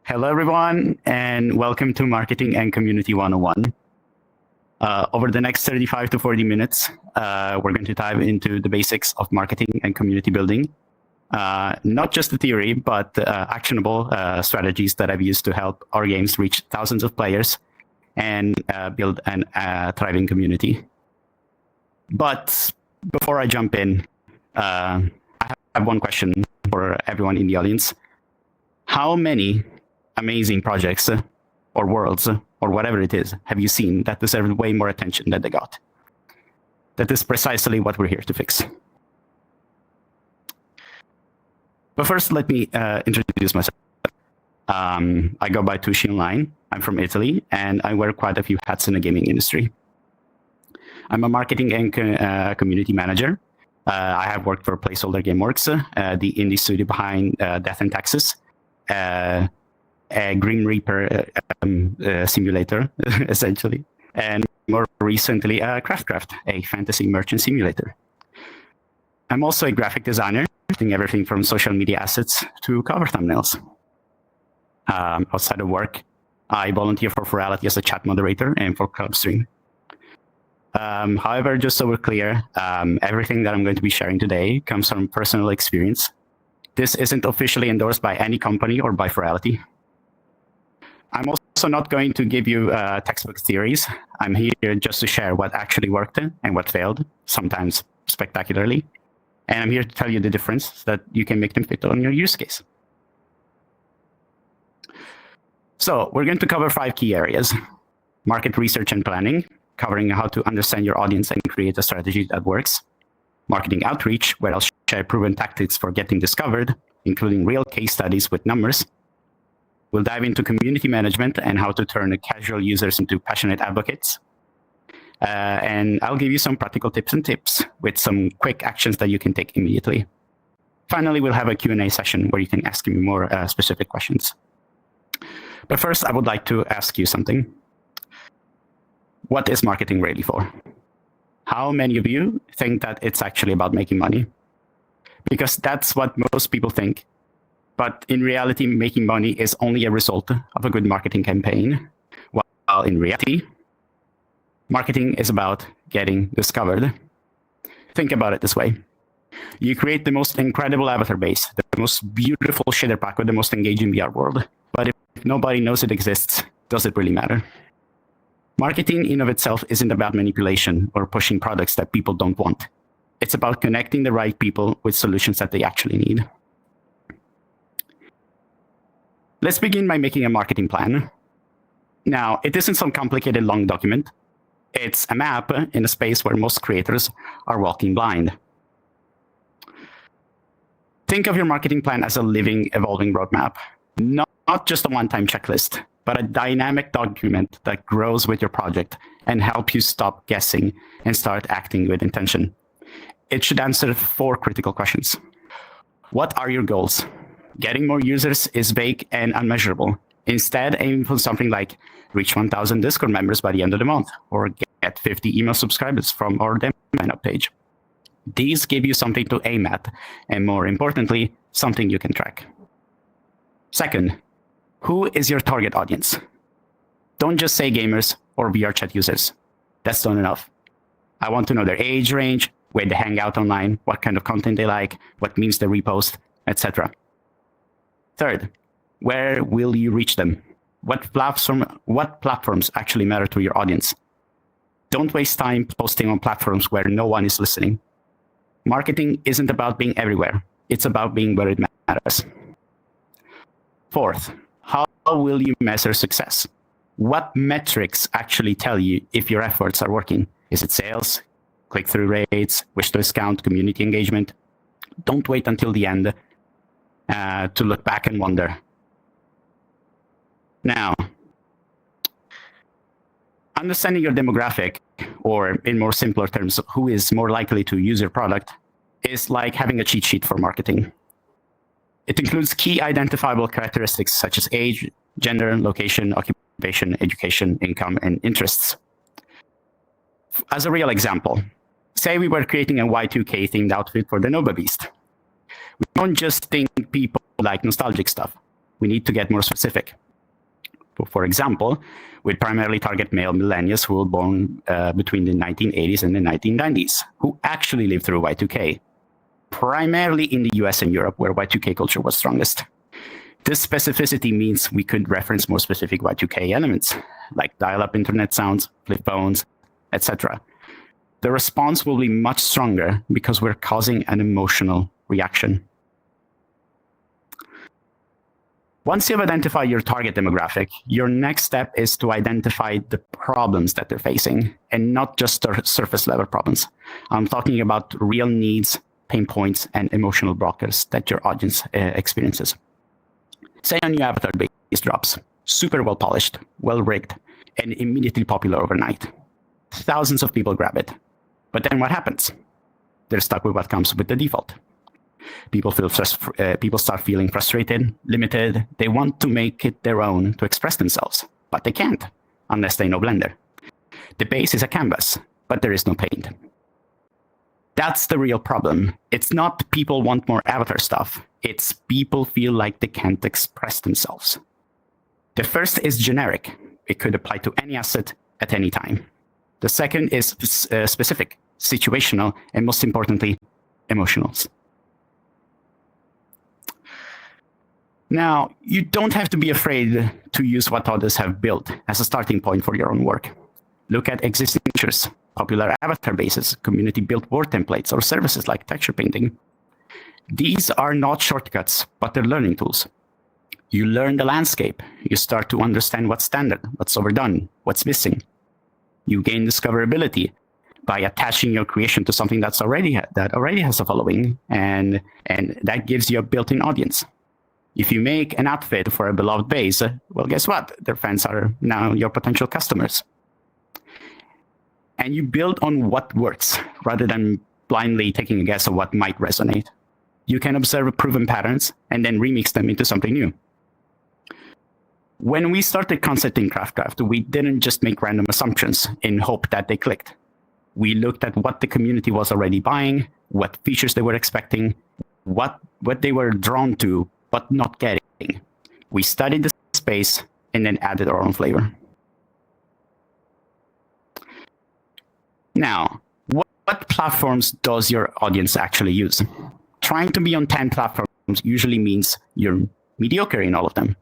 Hello, everyone, and welcome to Marketing and Community 101. Over the next 35 to 40 minutes, we're going to dive into the basics of marketing and community building. Not just the theory, but actionable strategies that I've used to help our games reach thousands of players and build a thriving community. But before I jump in, I have one question for everyone in the audience. How many amazing projects or worlds or whatever it is have you seen that deserve way more attention than they got? That is precisely what we're here to fix. But first, let me introduce myself. I go by Tushi online. I'm from Italy, and I wear quite a few hats in the gaming industry. I'm a marketing and community manager. I have worked for Placeholder Gameworks, the indie studio behind Death and Taxes, a Grim Reaper simulator, essentially, and more recently, Craft, a fantasy merchant simulator. I'm also a graphic designer, doing everything from social media assets to cover thumbnails. Outside of work, I volunteer for Furality as a chat moderator and for Clubstream. However, just so we're clear, everything that I'm going to be sharing today comes from personal experience. This isn't officially endorsed by any company or by Furality. I'm also not going to give you textbook theories. I'm here just to share what actually worked and what failed, sometimes spectacularly. And I'm here to tell you the difference so that you can make them fit on your use case. So we're going to cover 5 key areas: market research and planning, covering how to understand your audience and create a strategy that works; marketing outreach, where I'll share proven tactics for getting discovered, including real case studies with numbers. We'll dive into community management and how to turn casual users into passionate advocates. And I'll give you some practical tips with some quick actions that you can take immediately. Finally, we'll have a Q&A session where you can ask me more specific questions. But first, I would like to ask you something. What is marketing really for? How many of you think that it's actually about making money? Because that's what most people think. But in reality, making money is only a result of a good marketing campaign. While in reality, marketing is about getting discovered. Think about it this way. You create the most incredible avatar base, the most beautiful shader pack with the most engaging VR world. But if nobody knows it exists, does it really matter? Marketing in of itself isn't about manipulation or pushing products that people don't want. It's about connecting the right people with solutions that they actually need. Let's begin by making a marketing plan. Now, it isn't some complicated long document. It's a map in a space where most creators are walking blind. Think of your marketing plan as a living, evolving roadmap, not just a one-time checklist, but a dynamic document that grows with your project and help you stop guessing and start acting with intention. It should answer 4 critical questions. What are your goals? Getting more users is vague and unmeasurable. Instead, aim for something like reach 1,000 Discord members by the end of the month, or get 50 email subscribers from our demo sign-up page. These give you something to aim at, and more importantly, something you can track. Second, who is your target audience? Don't just say gamers or VR chat users. That's not enough. I want to know their age range, where they hang out online, what kind of content they like, what memes they repost, etc. Third, where will you reach them? What platforms actually matter to your audience? Don't waste time posting on platforms where no one is listening. Marketing isn't about being everywhere. It's about being where it matters. Fourth, how will you measure success? What metrics actually tell you if your efforts are working? Is it sales, click-through rates, wish discount, community engagement? Don't wait until the end to look back and wonder. Now, understanding your demographic, or in more simpler terms, who is more likely to use your product, is like having a cheat sheet for marketing. It includes key identifiable characteristics such as age, gender, location, occupation, education, income, and interests. As a real example, say we were creating a Y2K themed outfit for the Nova Beast. We don't just think people like nostalgic stuff. we need to get more specific. For example, we primarily target male millennials who were born between the 1980s and the 1990s, who actually lived through Y2K, primarily in the US and Europe, where Y2K culture was strongest. This specificity means we could reference more specific Y2K elements, like dial-up internet sounds, flip phones, etc. The response will be much stronger because we're causing an emotional reaction. Once you've identified your target demographic, your next step is to identify the problems that they're facing, and not just surface level problems. I'm talking about real needs, pain points, and emotional blockers that your audience experiences. Say a new avatar base drops, super well polished, well rigged, and immediately popular overnight. Thousands of people grab it. But then what happens? They're stuck with what comes with the default. People start feeling frustrated, limited. They want to make it their own to express themselves, but they can't unless they know Blender. The base is a canvas, but there is no paint. That's the real problem. It's not people want more avatar stuff. It's people feel like they can't express themselves. The first is generic. It could apply to any asset at any time. The second is specific, situational, and most importantly, emotional. Now, you don't have to be afraid to use what others have built as a starting point for your own work. Look at existing features, popular avatar bases, community-built board templates, or services like texture painting. These are not shortcuts, but they're learning tools. You learn the landscape. You start to understand what's standard, what's overdone, what's missing. You gain discoverability by attaching your creation to something that already has a following, and that gives you a built-in audience. If you make an outfit for a beloved base, well, guess what? Their fans are now your potential customers. And you build on what works rather than blindly taking a guess of what might resonate. You can observe proven patterns and then remix them into something new. When we started concepting Craftcraft, we didn't just make random assumptions in hope that they clicked. We looked at what the community was already buying, what features they were expecting, what they were drawn to, but not getting. We studied the space and then added our own flavor. Now, what platforms does your audience actually use? Trying to be on 10 platforms usually means you're mediocre in all of them.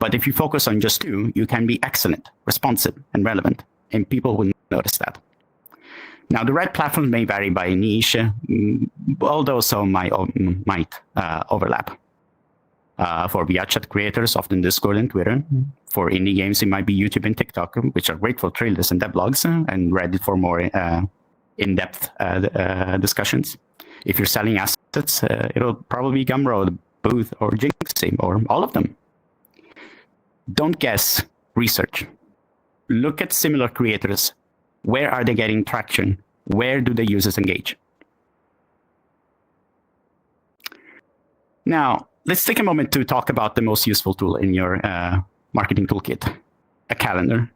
But if you focus on just 2, you can be excellent, responsive, and relevant, and people will notice that. Now, the right platforms may vary by niche, although some might overlap. For VR chat creators, often Discord and Twitter. For indie games, it might be YouTube and TikTok, which are great for trailers and devlogs, and Reddit for more in-depth discussions. If you're selling assets, it'll probably be Gumroad, Booth, or Jinxie, or all of them. Don't guess, research. Look at similar creators. Where are they getting traction? Where do the users engage? Now, let's take a moment to talk about the most useful tool in your marketing toolkit, a calendar.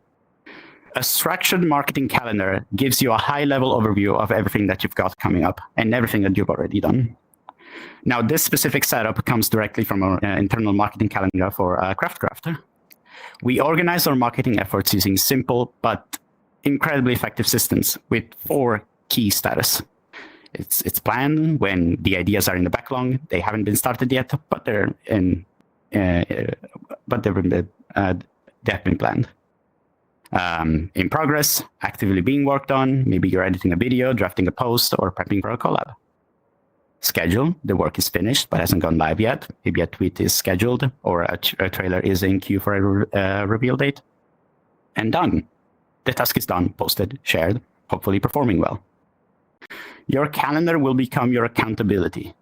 A structured marketing calendar gives you a high-level overview of everything that you've got coming up and everything that you've already done. Now, this specific setup comes directly from our internal marketing calendar for Craftcraft. We organize our marketing efforts using simple but incredibly effective systems with 4 key status. It's planned when the ideas are in the backlog. They haven't been started yet, but they have been planned. In progress, actively being worked on. Maybe you're editing a video, drafting a post, or prepping for a collab. Schedule, the work is finished but hasn't gone live yet. Maybe a tweet is scheduled or a trailer is in queue for a reveal date. And done. The task is done, posted, shared, hopefully performing well. Your calendar will become your accountability.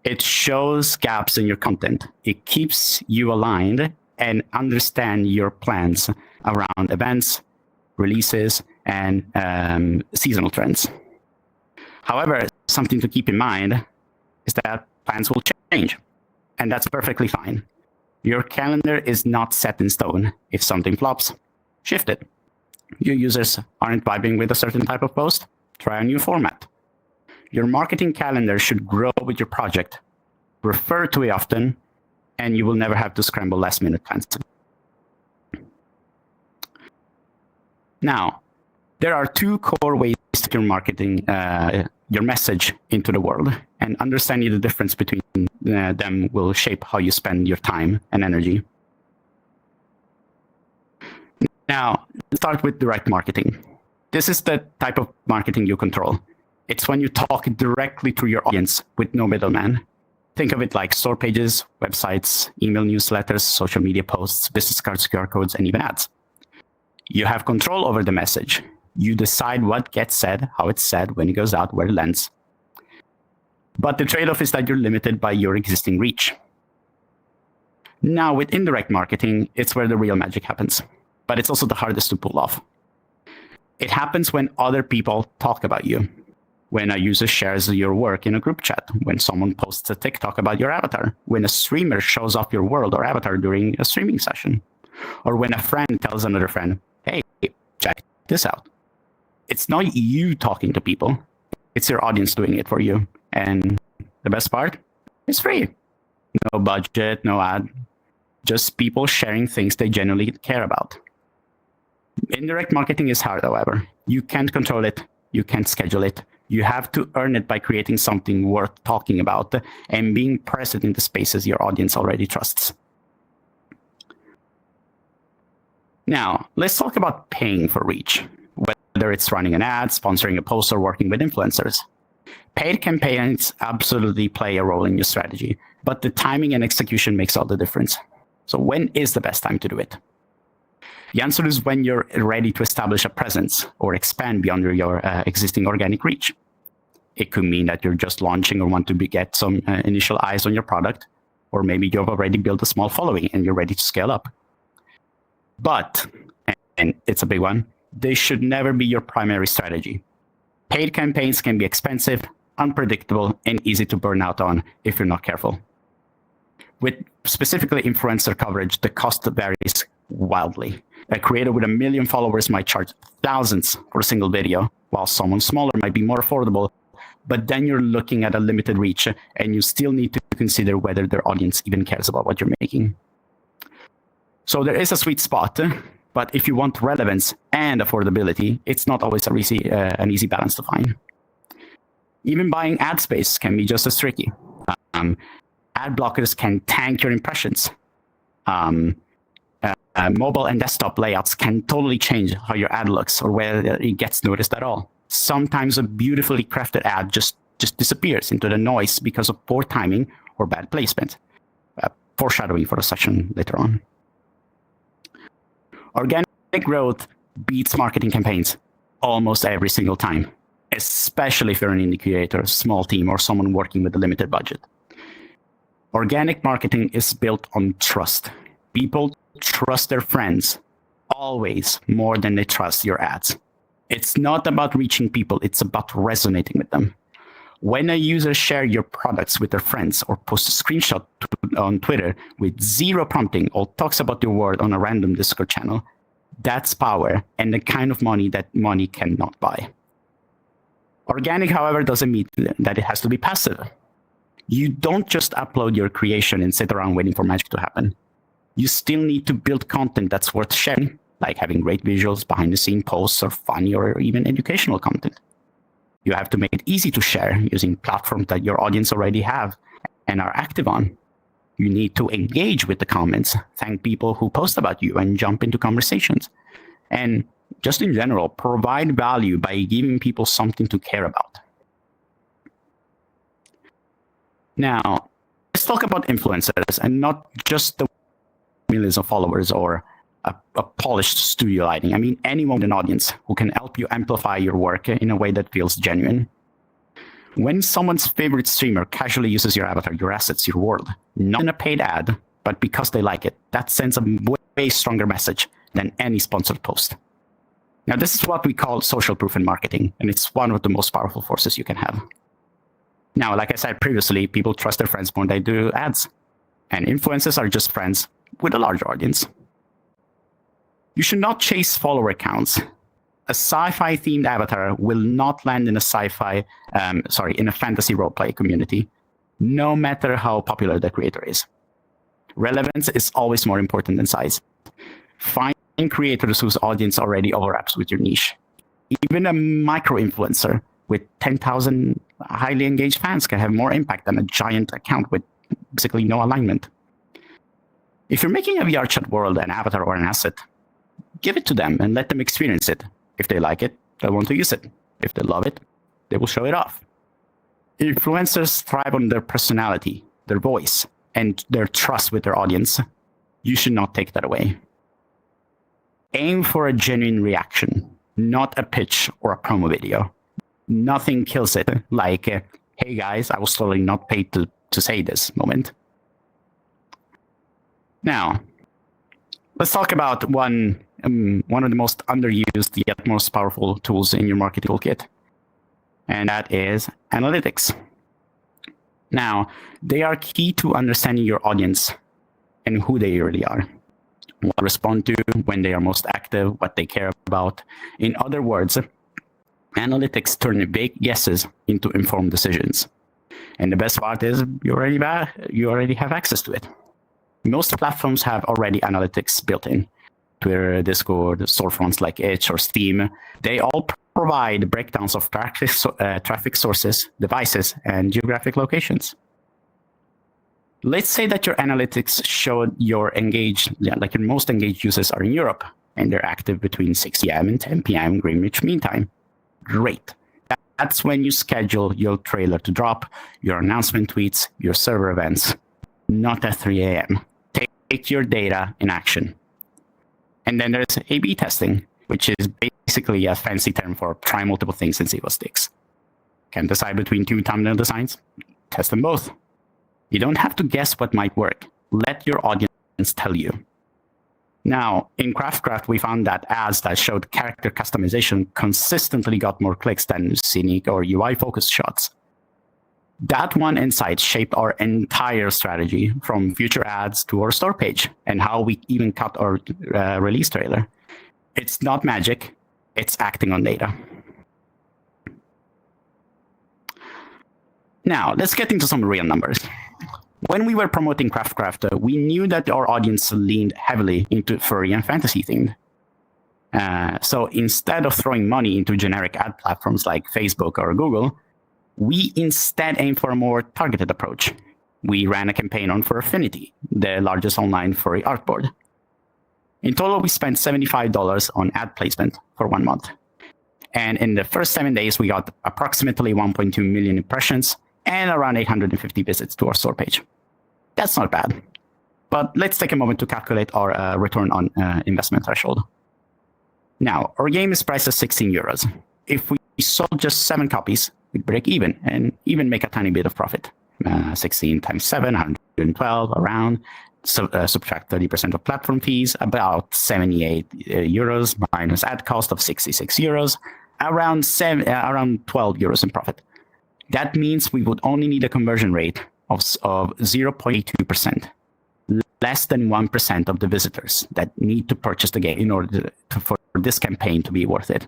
It shows gaps in your content. It keeps you aligned and understand your plans around events, releases, and seasonal trends. However, something to keep in mind is that plans will change, and that's perfectly fine. Your calendar is not set in stone. If something flops, shift it. Your users aren't vibing with a certain type of post, try a new format. Your marketing calendar should grow with your project. Refer to it often, and you will never have to scramble last-minute plans. Now, there are two core ways to your marketing your message into the world, and understanding the difference between them will shape how you spend your time and energy. Now, let's start with direct marketing. This is the type of marketing you control. It's when you talk directly to your audience with no middleman. Think of it like store pages, websites, email newsletters, social media posts, business cards, QR codes, and even ads. You have control over the message. You decide what gets said, how it's said, when it goes out, where it lands. But the trade-off is that you're limited by your existing reach. Now, with indirect marketing, it's where the real magic happens. But it's also the hardest to pull off. It happens when other people talk about you. When a user shares your work in a group chat, when someone posts a TikTok about your avatar, when a streamer shows off your world or avatar during a streaming session, or when a friend tells another friend, hey, check this out. It's not you talking to people, it's your audience doing it for you. And the best part, it's free. No budget, no ad, just people sharing things they genuinely care about. Indirect marketing is hard, however. You can't control it, you can't schedule it. You have to earn it by creating something worth talking about and being present in the spaces your audience already trusts. Now, let's talk about paying for reach, whether it's running an ad, sponsoring a post, or working with influencers. Paid campaigns absolutely play a role in your strategy, but the timing and execution makes all the difference. So when is the best time to do it? The answer is when you're ready to establish a presence or expand beyond your existing organic reach. It could mean that you're just launching or want to get some initial eyes on your product, or maybe you've already built a small following and you're ready to scale up. But, and it's a big one, they should never be your primary strategy. Paid campaigns can be expensive, unpredictable, and easy to burn out on if you're not careful. With specifically influencer coverage, the cost varies wildly. A creator with 1 million followers might charge thousands for a single video, while someone smaller might be more affordable. But then you're looking at a limited reach, and you still need to consider whether their audience even cares about what you're making. So there is a sweet spot, but if you want relevance and affordability, it's not always an easy balance to find. Even buying ad space can be just as tricky. Ad blockers can tank your impressions. Mobile and desktop layouts can totally change how your ad looks or whether it gets noticed at all. Sometimes a beautifully crafted ad just disappears into the noise because of poor timing or bad placement. Foreshadowing for a section later on. Organic growth beats marketing campaigns almost every single time, especially if you're an indie creator, small team, or someone working with a limited budget. Organic marketing is built on trust. People trust their friends always more than they trust your ads. It's not about reaching people, it's about resonating with them. When a user shares your products with their friends or posts a screenshot on Twitter with zero prompting or talks about your word on a random Discord channel, that's power and the kind of money that money cannot buy. Organic, however, doesn't mean that it has to be passive. You don't just upload your creation and sit around waiting for magic to happen. You still need to build content that's worth sharing, like having great visuals, behind-the-scenes posts, or funny or even educational content. You have to make it easy to share using platforms that your audience already have and are active on. You need to engage with the comments, thank people who post about you, and jump into conversations. And just in general, provide value by giving people something to care about. Now, let's talk about influencers, and not just the millions of followers or a polished studio lighting. I mean, anyone with an audience who can help you amplify your work in a way that feels genuine. When someone's favorite streamer casually uses your avatar, your assets, your world, not in a paid ad, but because they like it, that sends a way stronger message than any sponsored post. Now, this is what we call social proof in marketing, and it's one of the most powerful forces you can have. Now, like I said previously, people trust their friends more than they do ads, and influencers are just friends with a larger audience. You should not chase follower counts. A sci-fi themed avatar will not land in a in a fantasy roleplay community, no matter how popular the creator is. Relevance is always more important than size. Find creators whose audience already overlaps with your niche. Even a micro-influencer with 10,000 highly engaged fans can have more impact than a giant account with basically no alignment. If you're making a VR chat world, an avatar, or an asset, give it to them and let them experience it. If they like it, they'll want to use it. If they love it, they will show it off. Influencers thrive on their personality, their voice, and their trust with their audience. You should not take that away. Aim for a genuine reaction, not a pitch or a promo video. Nothing kills it like, hey guys, I was totally not paid to say this moment. Now, let's talk about one of the most underused yet most powerful tools in your marketing toolkit, and that is analytics. Now, they are key to understanding your audience and who they really are, what they respond to, when they are most active, what they care about. In other words, analytics turn big guesses into informed decisions. And the best part is you already have access to it. Most platforms have already analytics built in. Twitter, Discord, storefronts like Itch or Steam, they all provide breakdowns of traffic sources, devices, and geographic locations. Let's say that your analytics showed your most engaged users are in Europe, and they're active between 6 p.m. and 10 p.m. Greenwich Mean Time. Great. That's when you schedule your trailer to drop, your announcement tweets, your server events, not at 3 a.m. Take your data in action. And then there's A/B testing, which is basically a fancy term for try multiple things and see what sticks. Can't decide between two thumbnail designs? Test them both. You don't have to guess what might work. Let your audience tell you. Now, in Craft, we found that ads that showed character customization consistently got more clicks than scenic or UI-focused shots. That one insight shaped our entire strategy, from future ads to our store page, and how we even cut our release trailer. It's not magic, it's acting on data. Now, let's get into some real numbers. When we were promoting Craft, we knew that our audience leaned heavily into furry and fantasy themed. So instead of throwing money into generic ad platforms like Facebook or Google, we instead aimed for a more targeted approach. We ran a campaign on Furfinity, the largest online furry art board. In total, we spent $75 on ad placement for 1 month. And in the first 7 days, we got approximately 1.2 million impressions and around 850 visits to our store page. That's not bad. But let's take a moment to calculate our return on investment threshold. Now, our game is priced at 16 euros. If we sold just 7 copies, we'd break even and even make a tiny bit of profit. 16 times 7, 112 around. Subtract 30% of platform fees, about 78 euros minus ad cost of 66 euros, around 12 euros in profit. That means we would only need a conversion rate of 0.2%, less than 1% of the visitors that need to purchase the game in order for this campaign to be worth it.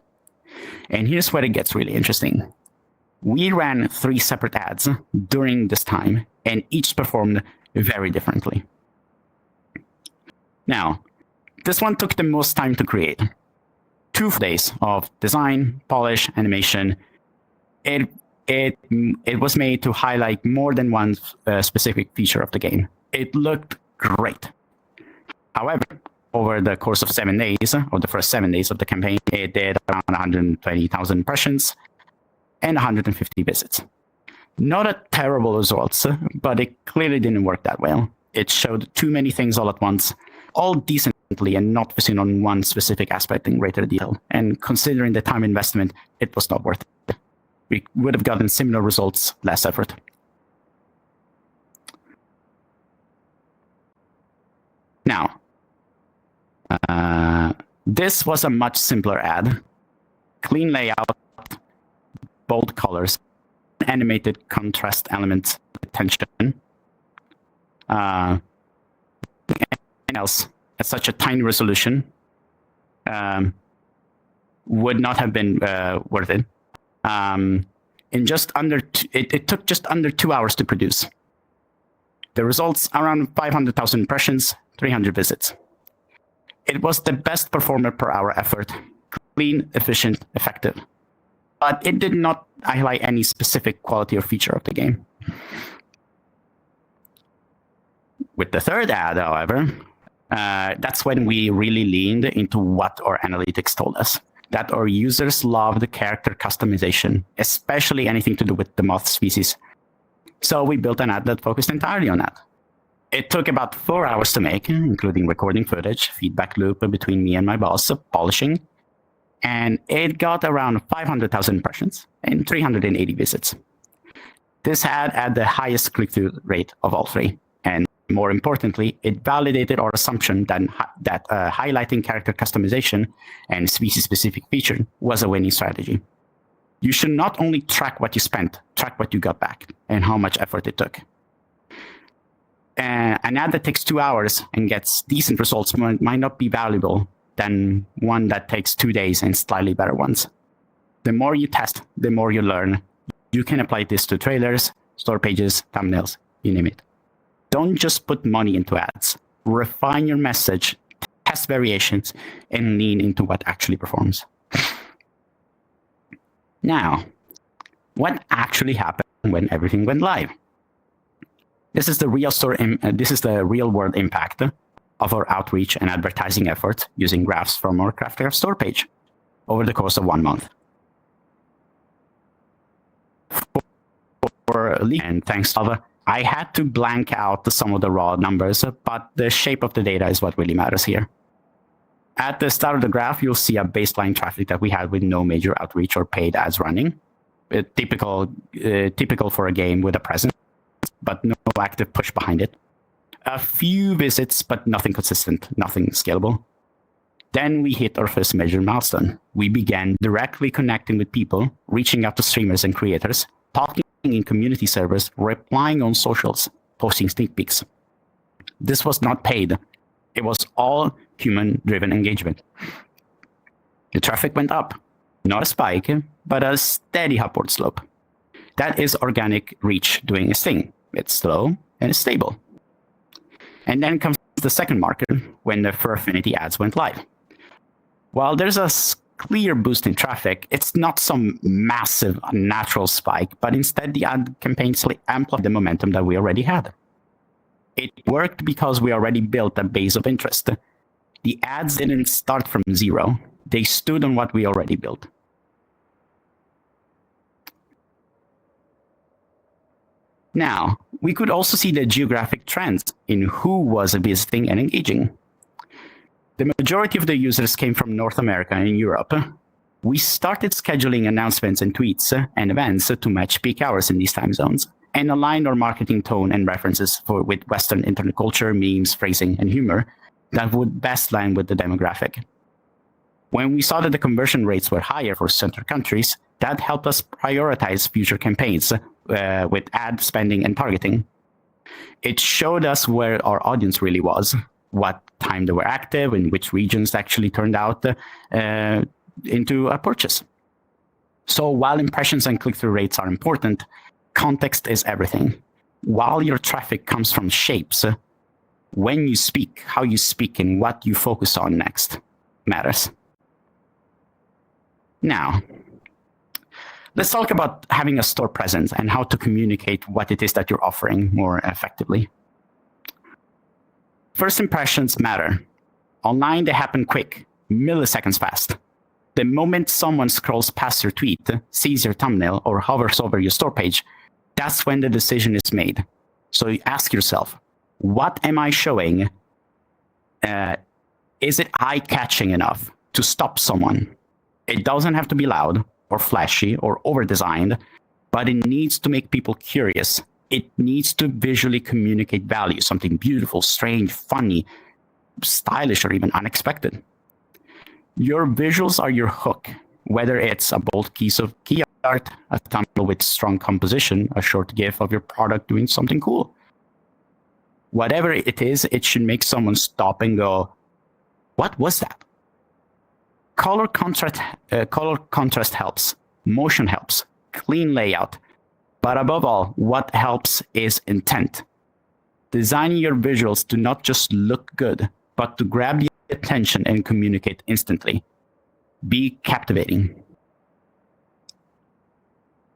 And here's where it gets really interesting. We ran 3 separate ads during this time, and each performed very differently. Now, this one took the most time to create. 2 days of design, polish, animation. It was made to highlight more than one specific feature of the game. It looked great. However, over the course of 7 days, or the first 7 days of the campaign, it did around 120,000 impressions and 150 visits. Not a terrible results, but it clearly didn't work that well. It showed too many things all at once, all decently and not focusing on one specific aspect in greater detail. And considering the time investment, it was not worth it. We would have gotten similar results, less effort. Now, this was a much simpler ad. Clean layout, bold colors, animated contrast elements, attention. Anything else at such a tiny resolution would not have been worth it. It took just under 2 hours to produce. The results around 500,000 impressions, 300 visits. It was the best performer per hour effort, clean, efficient, effective. But it did not highlight any specific quality or feature of the game. With the third ad, however, that's when we really leaned into what our analytics told us. That our users love the character customization, especially anything to do with the moth species. So we built an ad that focused entirely on that. It took about 4 hours to make, including recording footage, feedback loop between me and my boss, polishing, and it got around 500,000 impressions and 380 visits. This ad had the highest click-through rate of all three, and more importantly, it validated our assumption that highlighting character customization and species-specific feature was a winning strategy. You should not only track what you spent, track what you got back and how much effort it took. An ad that takes 2 hours and gets decent results might not be valuable than one that takes 2 days and slightly better ones. The more you test, the more you learn. You can apply this to trailers, store pages, thumbnails, you name it. Don't just put money into ads. Refine your message, test variations, and lean into what actually performs. Now, what actually happened when everything went live? This is the real world impact of our outreach and advertising efforts using graphs from our Craft store page over the course of 1 month. And thanks to I had to blank out some of the raw numbers, but the shape of the data is what really matters here. At the start of the graph, you'll see a baseline traffic that we had with no major outreach or paid ads running. Typical for a game with a presence, but no active push behind it. A few visits, but nothing consistent, nothing scalable. Then we hit our first major milestone. We began directly connecting with people, reaching out to streamers and creators, talking in community servers, replying on socials, posting sneak peeks. This was not paid. It was all human-driven engagement. The traffic went up, not a spike, but a steady upward slope. That is organic reach doing its thing. It's slow and it's stable. And then comes the second marker when the Furfinity ads went live. While there's a clear boost in traffic, it's not some massive natural spike, but instead the ad campaigns amplified the momentum that we already had. It worked because we already built a base of interest. The ads didn't start from zero. They stood on what we already built. Now, we could also see the geographic trends in who was visiting and engaging. The majority of the users came from North America and Europe. We started scheduling announcements and tweets and events to match peak hours in these time zones and aligned our marketing tone and references with Western internet culture, memes, phrasing, and humor that would best line with the demographic. When we saw that the conversion rates were higher for certain countries, that helped us prioritize future campaigns with ad spending and targeting. It showed us where our audience really was, what time they were active, and which regions actually turned out into a purchase. So while impressions and click-through rates are important, context is everything. While your traffic comes from shapes, when you speak, how you speak, and what you focus on next matters. Now, let's talk about having a store presence and how to communicate what it is that you're offering more effectively. First impressions matter. Online, they happen quick, milliseconds fast. The moment someone scrolls past your tweet, sees your thumbnail, or hovers over your store page, that's when the decision is made. So you ask yourself, what am I showing? Is it eye-catching enough to stop someone? It doesn't have to be loud or flashy or over-designed, but it needs to make people curious. It needs to visually communicate value, something beautiful, strange, funny, stylish, or even unexpected. Your visuals are your hook, whether it's a bold piece of key art, a thumbnail with strong composition, a short GIF of your product doing something cool. Whatever it is, it should make someone stop and go, what was that? Color contrast helps, motion helps, clean layout. But above all, what helps is intent. Designing your visuals to not just look good, but to grab the attention and communicate instantly. Be captivating.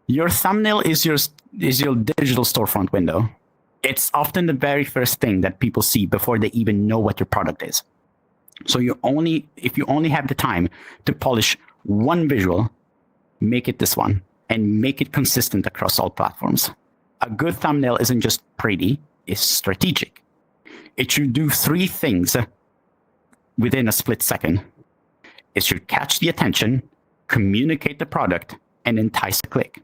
Your thumbnail is your digital storefront window. It's often the very first thing that people see before they even know what your product is. So if you only have the time to polish one visual, make it this one and make it consistent across all platforms. A good thumbnail isn't just pretty, it's strategic. It should do 3 things within a split second. It should catch the attention, communicate the product, and entice a click.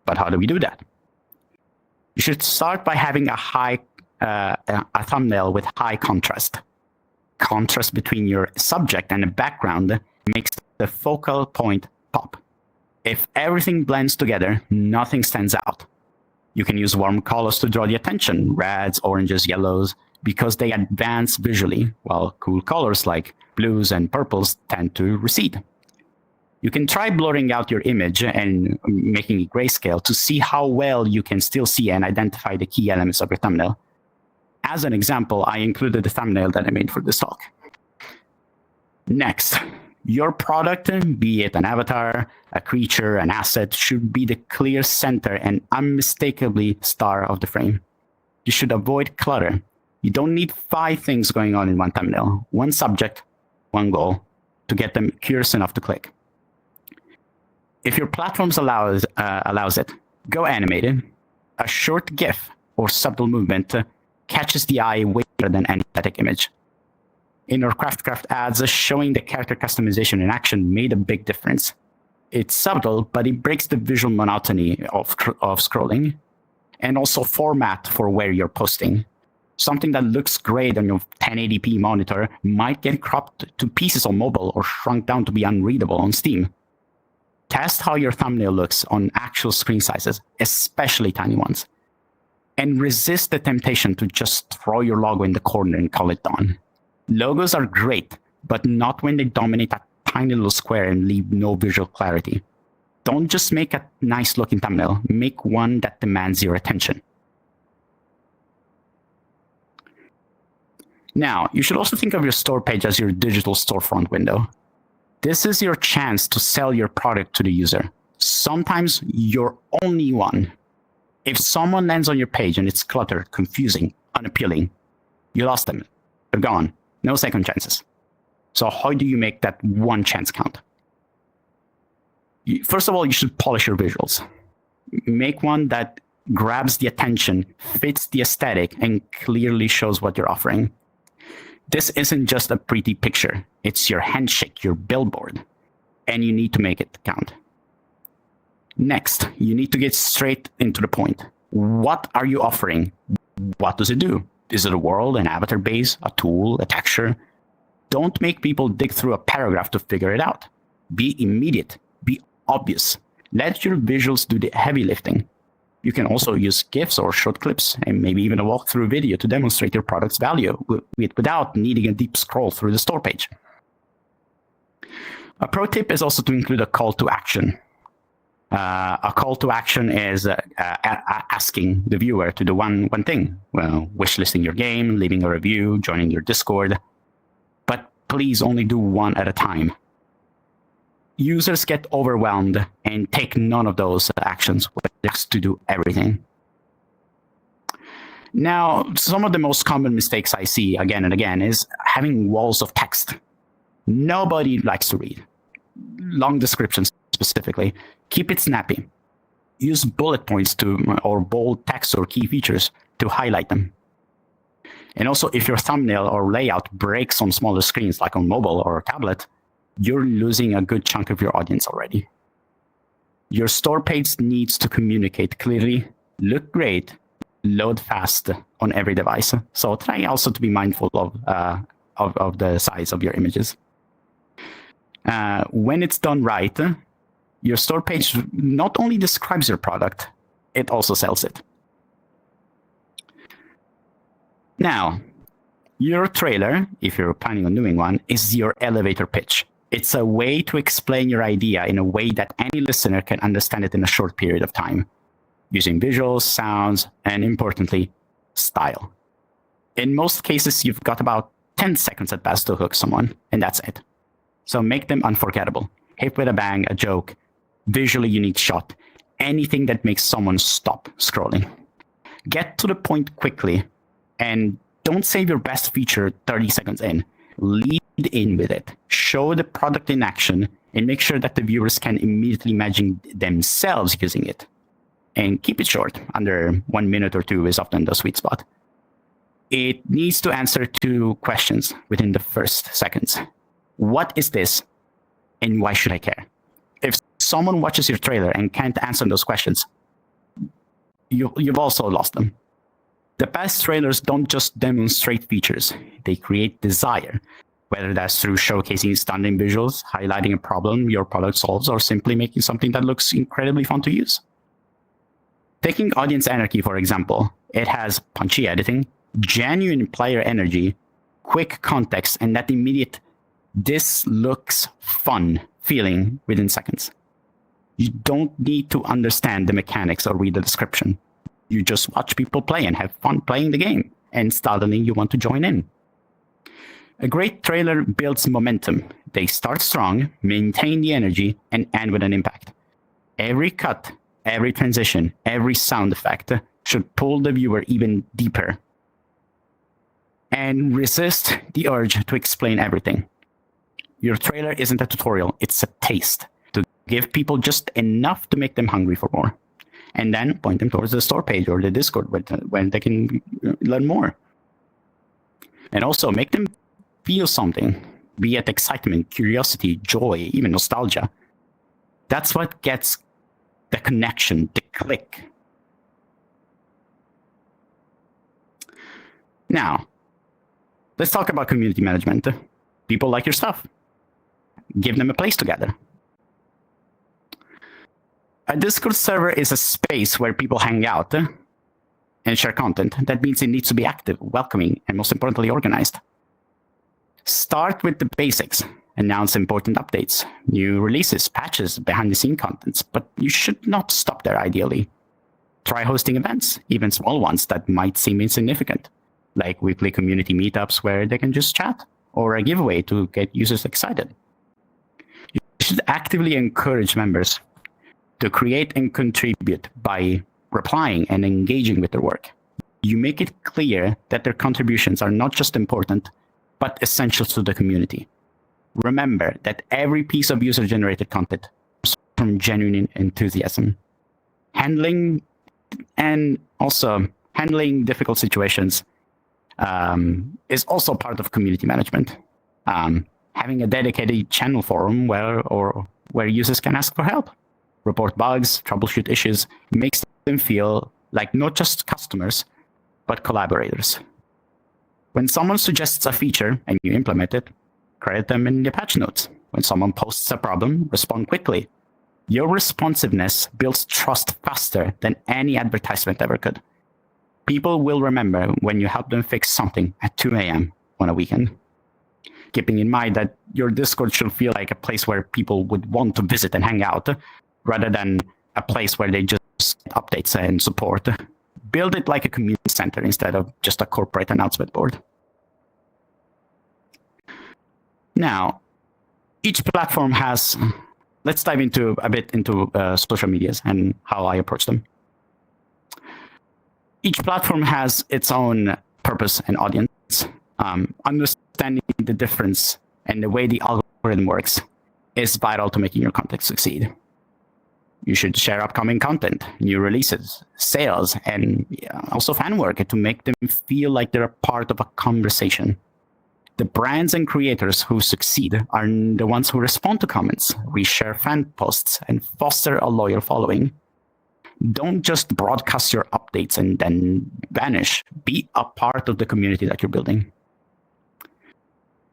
But how do we do that? You should start by having a thumbnail with high contrast. Contrast between your subject and the background makes the focal point pop. If everything blends together, nothing stands out. You can use warm colors to draw the attention, reds, oranges, yellows, because they advance visually, while cool colors like blues and purples tend to recede. You can try blurring out your image and making it grayscale to see how well you can still see and identify the key elements of your thumbnail. As an example, I included the thumbnail that I made for this talk. Next, your product, be it an avatar, a creature, an asset, should be the clear center and unmistakably star of the frame. You should avoid clutter. You don't need 5 things going on in one thumbnail. One subject, one goal, to get them curious enough to click. If your platform allows it, go animated. A short GIF or subtle movement catches the eye way better than any static image. In our Craft ads, showing the character customization in action made a big difference. It's subtle, but it breaks the visual monotony of scrolling, and also format for where you're posting. Something that looks great on your 1080p monitor might get cropped to pieces on mobile or shrunk down to be unreadable on Steam. Test how your thumbnail looks on actual screen sizes, especially tiny ones. And resist the temptation to just throw your logo in the corner and call it done. Logos are great, but not when they dominate that tiny little square and leave no visual clarity. Don't just make a nice looking thumbnail, make one that demands your attention. Now, you should also think of your store page as your digital storefront window. This is your chance to sell your product to the user. Sometimes your only one. If someone lands on your page and it's cluttered, confusing, unappealing, you lost them. They're gone. No second chances. So how do you make that one chance count? First of all, you should polish your visuals. Make one that grabs the attention, fits the aesthetic, and clearly shows what you're offering. This isn't just a pretty picture. It's your handshake, your billboard, and you need to make it count. Next, you need to get straight into the point. What are you offering? What does it do? Is it a world, an avatar base, a tool, a texture? Don't make people dig through a paragraph to figure it out. Be immediate. Be obvious. Let your visuals do the heavy lifting. You can also use GIFs or short clips and maybe even a walkthrough video to demonstrate your product's value without needing a deep scroll through the store page. A pro tip is also to include a call to action. A call to action is asking the viewer to do one thing. Well, wishlisting your game, leaving a review, joining your Discord. But please only do one at a time. Users get overwhelmed and take none of those actions just to do everything. Now, some of the most common mistakes I see again and again is having walls of text. Nobody likes to read. Long descriptions specifically. Keep it snappy. Use bullet points or bold text or key features to highlight them. And also, if your thumbnail or layout breaks on smaller screens like on mobile or a tablet, you're losing a good chunk of your audience already. Your store page needs to communicate clearly, look great, load fast on every device. So try also to be mindful of the size of your images. When it's done right, your store page not only describes your product, it also sells it. Now, your trailer, if you're planning on doing one, is your elevator pitch. It's a way to explain your idea in a way that any listener can understand it in a short period of time, using visuals, sounds, and importantly, style. In most cases, you've got about 10 seconds at best to hook someone, and that's it. So make them unforgettable. Hit with a bang, a joke, visually unique shot, anything that makes someone stop scrolling. Get to the point quickly, and don't save your best feature 30 seconds in. Lead in with it. Show the product in action, and make sure that the viewers can immediately imagine themselves using it. And keep it short. Under 1 minute or 2 is often the sweet spot. It needs to answer 2 questions within the first seconds. What is this, and why should I care? If someone watches your trailer and can't answer those questions, you've also lost them. The best trailers don't just demonstrate features, they create desire, whether that's through showcasing stunning visuals, highlighting a problem your product solves, or simply making something that looks incredibly fun to use. Taking Audience Anarchy, for example, it has punchy editing, genuine player energy, quick context, and that immediate "this looks fun" feeling within seconds. You don't need to understand the mechanics or read the description. You just watch people play and have fun playing the game, and suddenly you want to join in. A great trailer builds momentum. They start strong, maintain the energy, and end with an impact. Every cut, every transition, every sound effect should pull the viewer even deeper. And resist the urge to explain everything. Your trailer isn't a tutorial, it's a taste to give people just enough to make them hungry for more. And then point them towards the store page or the Discord when they can learn more. And also make them feel something, be it excitement, curiosity, joy, even nostalgia. That's what gets the connection, the click. Now, let's talk about community management. People like your stuff. Give them a place to gather. A Discord server is a space where people hang out and share content. That means it needs to be active, welcoming, and most importantly, organized. Start with the basics. Announce important updates, new releases, patches, behind-the-scenes contents, but you should not stop there, ideally. Try hosting events, even small ones that might seem insignificant, like weekly community meetups where they can just chat, or a giveaway to get users excited. You should actively encourage members to create and contribute by replying and engaging with their work. You make it clear that their contributions are not just important, but essential to the community. Remember that every piece of user-generated content comes from genuine enthusiasm. Handling difficult situations is also part of community management. Having a dedicated channel forum where users can ask for help, report bugs, troubleshoot issues, makes them feel like not just customers, but collaborators. When someone suggests a feature and you implement it, credit them in the patch notes. When someone posts a problem, respond quickly. Your responsiveness builds trust faster than any advertisement ever could. People will remember when you help them fix something at 2 a.m. on a weekend. Keeping in mind that your Discord should feel like a place where people would want to visit and hang out, rather than a place where they just get updates and support. Build it like a community center instead of just a corporate announcement board. Now, each platform has, let's dive a bit into social medias and how I approach them. Each platform has its own purpose and audience. Understanding the difference and the way the algorithm works is vital to making your content succeed. You should share upcoming content, new releases, sales, and also fan work to make them feel like they're a part of a conversation. The brands and creators who succeed are the ones who respond to comments, reshare fan posts, and foster a loyal following. Don't just broadcast your updates and then vanish. Be a part of the community that you're building.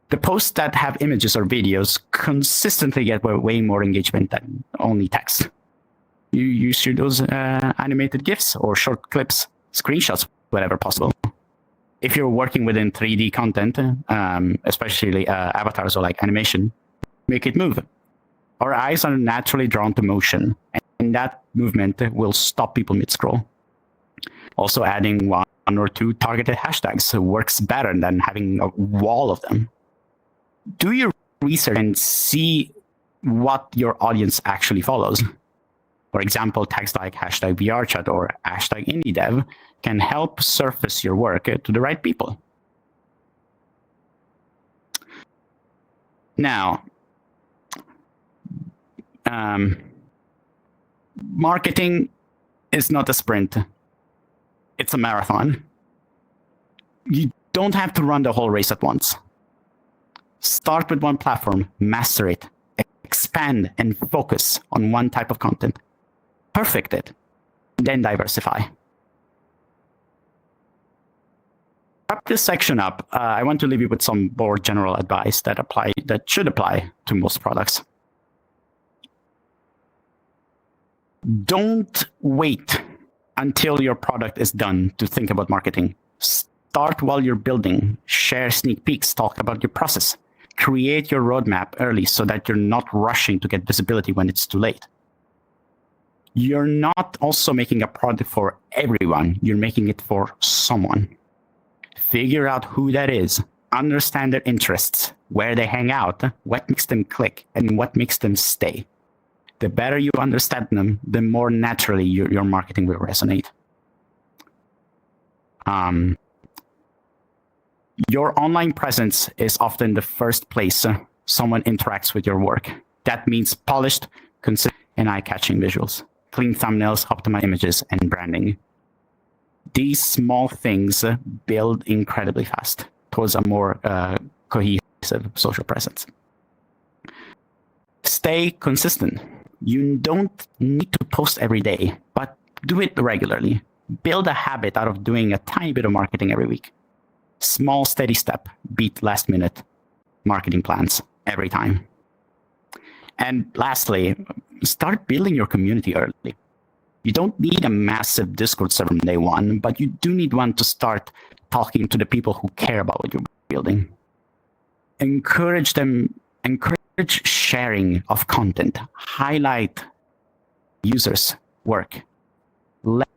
The posts that have images or videos consistently get way more engagement than only text. You use those animated GIFs or short clips, screenshots, whenever possible. If you're working within 3D content, especially avatars or like animation, make it move. Our eyes are naturally drawn to motion, and that movement will stop people mid-scroll. Also adding one or two targeted hashtags works better than having a wall of them. Do your research and see what your audience actually follows. For example, tags like hashtag VRChat or hashtag IndieDev can help surface your work to the right people. Now, marketing is not a sprint. It's a marathon. You don't have to run the whole race at once. Start with one platform, master it, expand and focus on one type of content. Perfect it, then diversify. Wrap this section up. I want to leave you with some more general advice that should apply to most products. Don't wait until your product is done to think about marketing. Start while you're building. Share sneak peeks. Talk about your process. Create your roadmap early so that you're not rushing to get visibility when it's too late. You're not also making a product for everyone. You're making it for someone. Figure out who that is. Understand their interests, where they hang out, what makes them click, and what makes them stay. The better you understand them, the more naturally your marketing will resonate. Your online presence is often the first place someone interacts with your work. That means polished, consistent, and eye-catching visuals, clean thumbnails, optimized images, and branding. These small things build incredibly fast towards a more cohesive social presence. Stay consistent. You don't need to post every day, but do it regularly. Build a habit out of doing a tiny bit of marketing every week. Small, steady step beat last-minute marketing plans every time. And lastly, start building your community early. You don't need a massive Discord server from day one, but you do need one to start talking to the people who care about what you're building. Encourage sharing of content. Highlight users' work. Let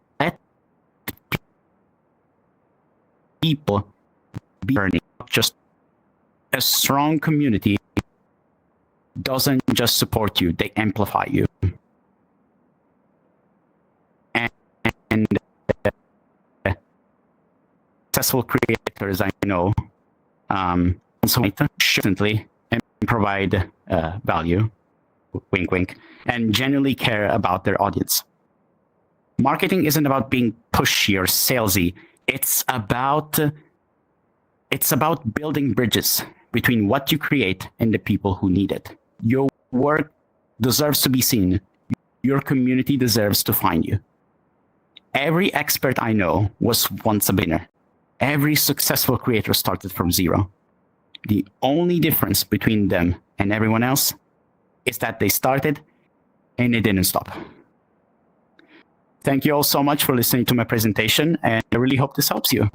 people be learning. Just a strong community doesn't just support you, they amplify you. And successful creators I know also constantly and provide value, wink wink, and genuinely care about their audience. Marketing isn't about being pushy or salesy. It's about building bridges between what you create and the people who need it. Your work deserves to be seen. Your community deserves to find you. Every expert I know was once a beginner. Every successful creator started from zero. The only difference between them and everyone else is that they started and they didn't stop. Thank you all so much for listening to my presentation, and I really hope this helps you.